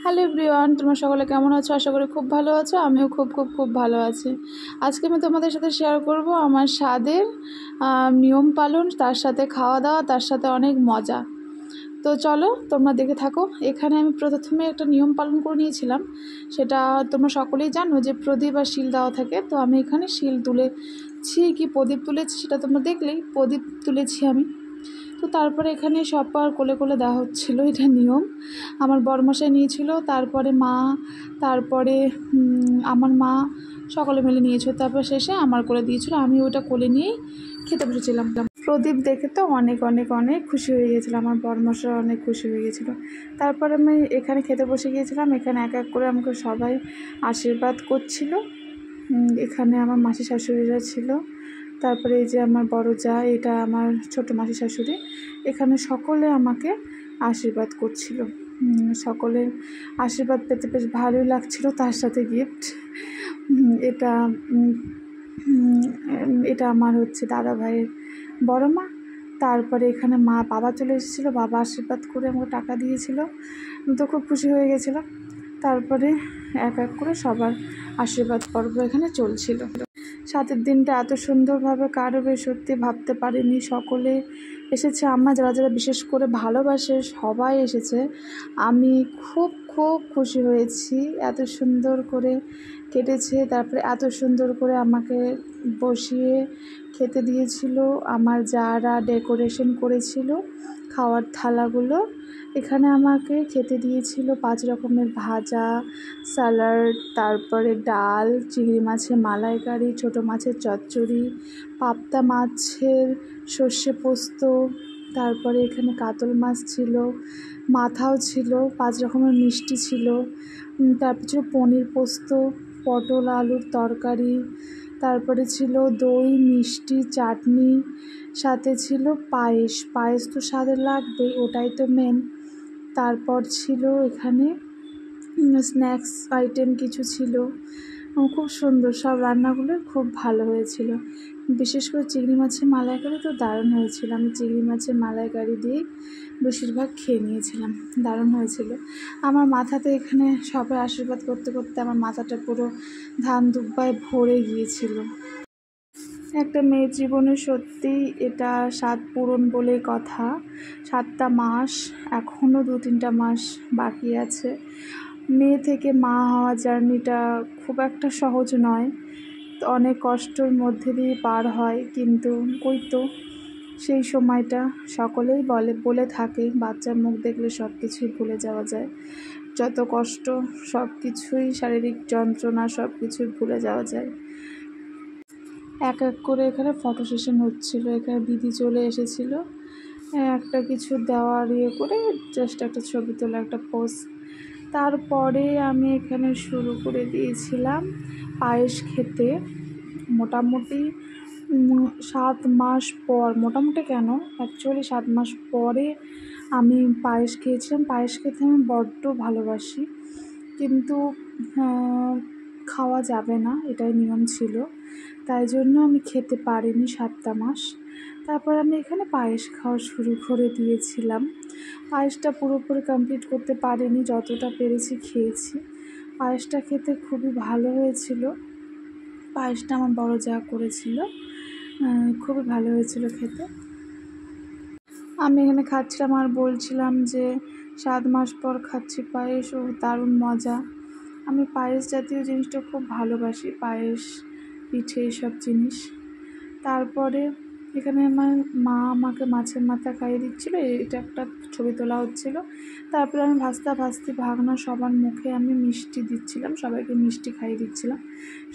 Hello everyone, তোমরা সকলে কেমন আছো? আশা করি খুব ভালো আছো। আমিও খুব খুব খুব ভালো আছি। আজকে আমি তোমাদের সাথে শেয়ার করব আমার স্বাদের নিয়ম পালন, তার সাথে খাওয়া দাওয়া, তার সাথে অনেক মজা। তো চলো তোমরা দেখে থাকো। এখানে আমি প্রথমে একটা নিয়ম পালন করে নিয়েছিলাম। সেটা তোমরা সকলেই জানো যে প্রদীপ আর শিল দেওয়া থাকে। তো আমি এখানে শিল তুলেছি কি প্রদীপ তুলেছি সেটা তোমরা দেখলেই, প্রদীপ তুলেছি আমি। তো তারপরে এখানে সবার কোলে কোলে দেওয়া হচ্ছিলো, এটা নিয়ম। আমার বড়মশাই নিয়েছিল, তারপরে মা, তারপরে আমার মা, সকলে মিলে নিয়েছিল। তারপর শেষে আমার কোলে দিয়েছিল, আমি ওটা কোলে নিয়েই খেতে বসেছিলাম। প্রদীপ দেখে তো অনেক অনেক অনেক খুশি হয়ে গিয়েছিলো, আমার বড়মশাই অনেক খুশি হয়ে গিয়েছিলো। তারপরে আমি এখানে খেতে বসে গিয়েছিলাম। এখানে এক এক করে আমাকে সবাই আশীর্বাদ করছিল। এখানে আমার মাসি শাশুড়িরা ছিল, তারপরে এই যে আমার বড় যা, এটা আমার ছোট মাসি শাশুড়ি। এখানে সকলে আমাকে আশীর্বাদ করছিল। সকলের আশীর্বাদ পেতে বেশ ভালোই লাগছিল, তার সাথে গিফট। এটা এটা আমার হচ্ছে দাদা ভাইয়ের বড় মা। তারপরে এখানে মা বাবা চলে এসেছিলো, বাবা আশীর্বাদ করে আমাকে টাকা দিয়েছিল, তো খুব খুশি হয়ে গেছিলাম। তারপরে এক এক করে সবার আশীর্বাদ পর্ব এখানে চলছিল। সাতের দিনটা এত সুন্দরভাবে কাটবে সত্যি ভাবতে পারিনি। সকলে এসেছে, আমার যারা যারা বিশেষ করে ভালোবাসে সবাই এসেছে। আমি খুব খুব খুশি হয়েছি, এত সুন্দর করে কেটেছে। তারপরে এত সুন্দর করে আমাকে বসিয়ে খেতে দিয়েছিল আমার যারা ডেকোরেশন করেছিল খাওয়ার থালাগুলো। এখানে আমাকে খেতে দিয়েছিল 5 রকমের ভাজা, স্যালাড, তারপরে ডাল, চিংড়ি মাছের মালাইকারি, ছোটো মাছের চচ্চড়ি, পাবদা মাছের সর্ষে পোস্ত, তারপরে এখানে কাতল মাছ ছিল, মাথাও ছিল, 5 রকমের মিষ্টি ছিল, তারপর ছিল পনির পোস্ত, পটল আলুর তরকারি, তারপরে ছিল দই, মিষ্টি, চাটনি, সাথে ছিল পায়েস। পায়েস তো স্বাদের লাগবে, ওটাই তো মেন। তারপর ছিল এখানে স্ন্যাক্স আইটেম কিছু ছিল। খুব সুন্দর, সব রান্নাগুলো খুব ভালো হয়েছিল। বিশেষ করে চিংড়ি মাছের মালাইকারি তো দারুণ হয়েছিল। আমি চিংড়ি মাছের মালাইকারি দিয়েই বেশিরভাগ খেয়ে নিয়েছিলাম, দারুণ হয়েছিল। আমার মাথাতে এখানে সবাই আশীর্বাদ করতে করতে আমার মাথাটা পুরো ধান দুব্বায় ভরে গিয়েছিল। একটা মেয়ের জীবনে সত্যিই এটা 7 পূরণ বলে কথা। 7টা মাস, এখনও 2-3টা মাস বাকি আছে। মেয়ে থেকে মা হওয়া জার্নিটা খুব একটা সহজ নয়, অনেক কষ্টের মধ্যে দিয়ে পার হয়। কিন্তু ওই তো সেই সময়টা সকলেই বলে থাকে বাচ্চার মুখ দেখলে সব কিছুই ভুলে যাওয়া যায়। যত কষ্ট, সব কিছুই, শারীরিক যন্ত্রণা, সব কিছুই ভুলে যাওয়া যায়। এক এক করে এখানে ফটো সেশন হচ্ছিলো। এখানে দিদি চলে এসেছিলো, একটা কিছু দেওয়ার করে জাস্ট একটা ছবি তোলা, একটা পোজ। তারপরে আমি এখানে শুরু করে দিয়েছিলাম পায়েস খেতে। মোটামুটি 7 মাস পর, মোটামুটি কেন, অ্যাকচুয়ালি 7 মাস পরে আমি পায়েস খেয়েছিলাম। পায়েস খেতে আমি বড্ড ভালোবাসি, কিন্তু খাওয়া যাবে না, এটাই নিয়ম ছিল। তাই জন্য আমি খেতে পারিনি 7টা মাস। তারপর আমি এখানে পায়েস খাওয়া শুরু করে দিয়েছিলাম। পায়েসটা পুরোপুরি কমপ্লিট করতে পারিনি, যতটা পেরেছি খেয়েছি। পায়েসটা খেতে খুবই ভালো হয়েছিল। পায়েসটা আমার বড় যা করেছিল, খুবই ভালো হয়েছিল খেতে। আমি এখানে খাচ্ছিলাম আর বলছিলাম যে 7 মাস পর খাচ্ছি পায়েস, ও দারুণ মজা। আমি পায়েস জাতীয় জিনিসটা খুব ভালোবাসি, পায়েস, পিঠে, এইসব জিনিস। তারপরে এখানে আমার মা আমাকে মাছের মাথা খাইয়ে দিচ্ছিলো, এটা একটা ছবি তোলা হচ্ছিলো। তারপরে আমি ভাজতে ভাগনা সবার মুখে আমি মিষ্টি দিচ্ছিলাম, সবাইকে মিষ্টি খাইয়ে দিচ্ছিলাম।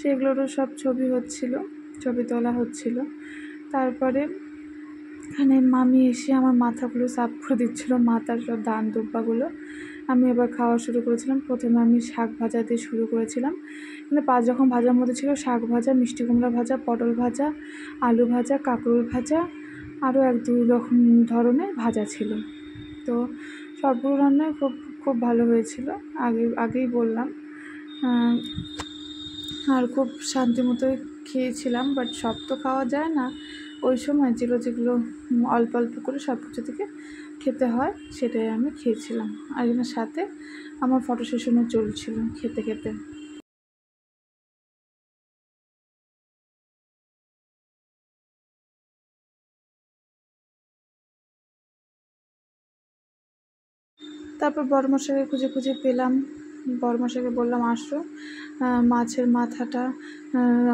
সেগুলোরও সব ছবি হচ্ছিলো, ছবি তোলা হচ্ছিলো। তারপরে এখানে মামি এসে আমার মাথাগুলো সাফ করে দিচ্ছিলো, মাথার সব ধান দুব্বাগুলো। আমি এবার খাওয়া শুরু করেছিলাম। প্রথমে আমি শাক ভাজা দিয়ে শুরু করেছিলাম। মানে 5 রকম ভাজার মধ্যে ছিল শাক ভাজা, মিষ্টি কুমড়া ভাজা, পটল ভাজা, আলু ভাজা, কাঁকরোল ভাজা, আরও 1-2 রকম ধরনের ভাজা ছিল। তো সবগুলো রান্নাই খুব খুব ভালো হয়েছিল, আগেই বললাম। আর খুব শান্তি মতোই খেয়েছিলাম। বাট সব তো খাওয়া যায় না, ওই সময় যেগুলো অল্প অল্প করে সব কিছু থেকে খেতে হয় সেটাই আমি খেয়েছিলাম। আর এর সাথে আমার ফটো সেশনও চলছিল খেতে খেতে। তারপর বড়মশাইকে খুঁজে খুঁজে পেলাম, বড়মশাইকে বললাম আসো, মাছের মাথাটা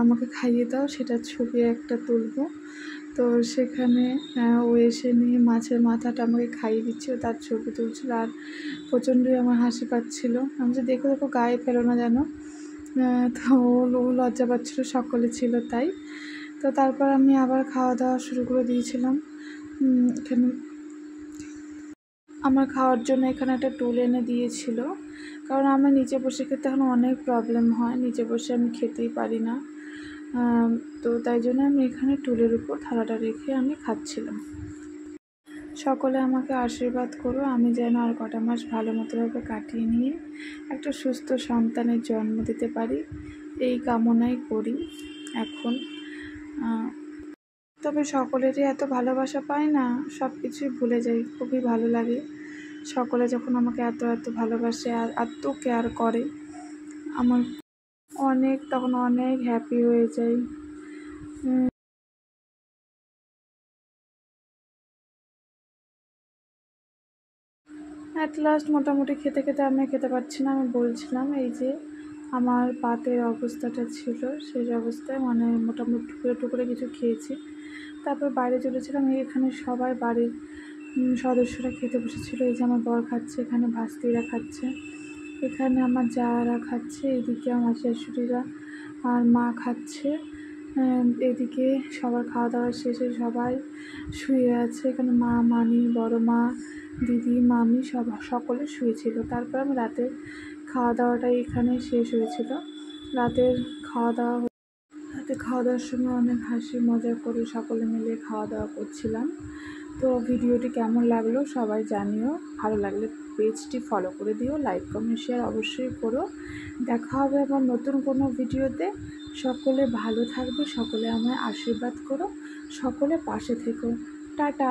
আমাকে খাইয়ে দাও, সেটার ছবি একটা তুলবো। তো সেখানে ও এসে নিয়ে মাছের মাথাটা আমাকে খাইয়ে দিচ্ছিল, তার ছবি তুলছিল, আর প্রচণ্ডই আমার হাসি পাচ্ছিল। আমি যে দেখো দেখো গায়ে ফেলো না যেন। তো ও লজ্জা পাচ্ছিলো, সকলে ছিল তাই। তো তারপর আমি আবার খাওয়া দাওয়া শুরু করে দিয়েছিলাম। এখানে আমার খাওয়ার জন্য এখানে একটা টুল এনে দিয়েছিল, কারণ আমার নিচে বসে খেতে এখন অনেক প্রবলেম হয়, নিচে বসে আমি খেতেই পারি না। তো তাই জন্য আমি এখানে টুলের উপর থালাটা রেখে আমি খাচ্ছিলাম। সকলে আমাকে আশীর্বাদ করো, আমি যেন আর কটা মাস ভালো মতোভাবে কাটিয়ে নিয়ে একটা সুস্থ সন্তানের জন্ম দিতে পারি, এই কামনাই করি এখন। তবে সকলেরই এত ভালোবাসা পাই না, সব কিছুই ভুলে যাই, খুবই ভালো লাগে সকলে যখন আমাকে এত এত ভালোবাসে আর এত কেয়ার করে, আমার তখন অনেক হ্যাপি হয়ে যাই। অ্যাট লাস্ট মোটামুটি খেতে খেতে আমি খেতে পারছি না, আমি বলছিলাম এই যে আমার পাতের অবস্থাটা ছিল, সেই অবস্থায় মানে মোটামুটি টুকরে টুকরে কিছু খেয়েছি। তারপর বাইরে চলেছিলাম, এখানে সবাই বাড়ির সদস্যরা খেতে বসেছিল। এই যে আমার বর খাচ্ছে, এখানে ভাস্তিরা খাচ্ছে, এখানে আমার জারা খাচ্ছে, এদিকে আমার শাশুড়িরা আর মা খাচ্ছে, এদিকে সবার খাওয়া দাওয়া শেষে সবাই শুয়ে আছে। এখানে মা, মামি, বড় মা, দিদি, মামি সকলে শুয়েছিল। তারপর আমি রাতের খাওয়া দাওয়াটা এখানে শেষ হয়েছিল। রাতের খাওয়া দাওয়ার সময় অনেক হাসি মজা করে সকলে মিলে খাওয়া দাওয়া করছিলাম। তো ভিডিওটি কেমন লাগলো সবাই জানিও, ভালো লাগলে পেজটি ফলো করে দিও, লাইক কমেন্ট শেয়ার অবশ্যই করো। দেখা হবে আবার নতুন কোনো ভিডিওতে। সকলে ভালো থাকবে, সকলে আমায় আশীর্বাদ করো, সকলে পাশে থেকো। টাটা।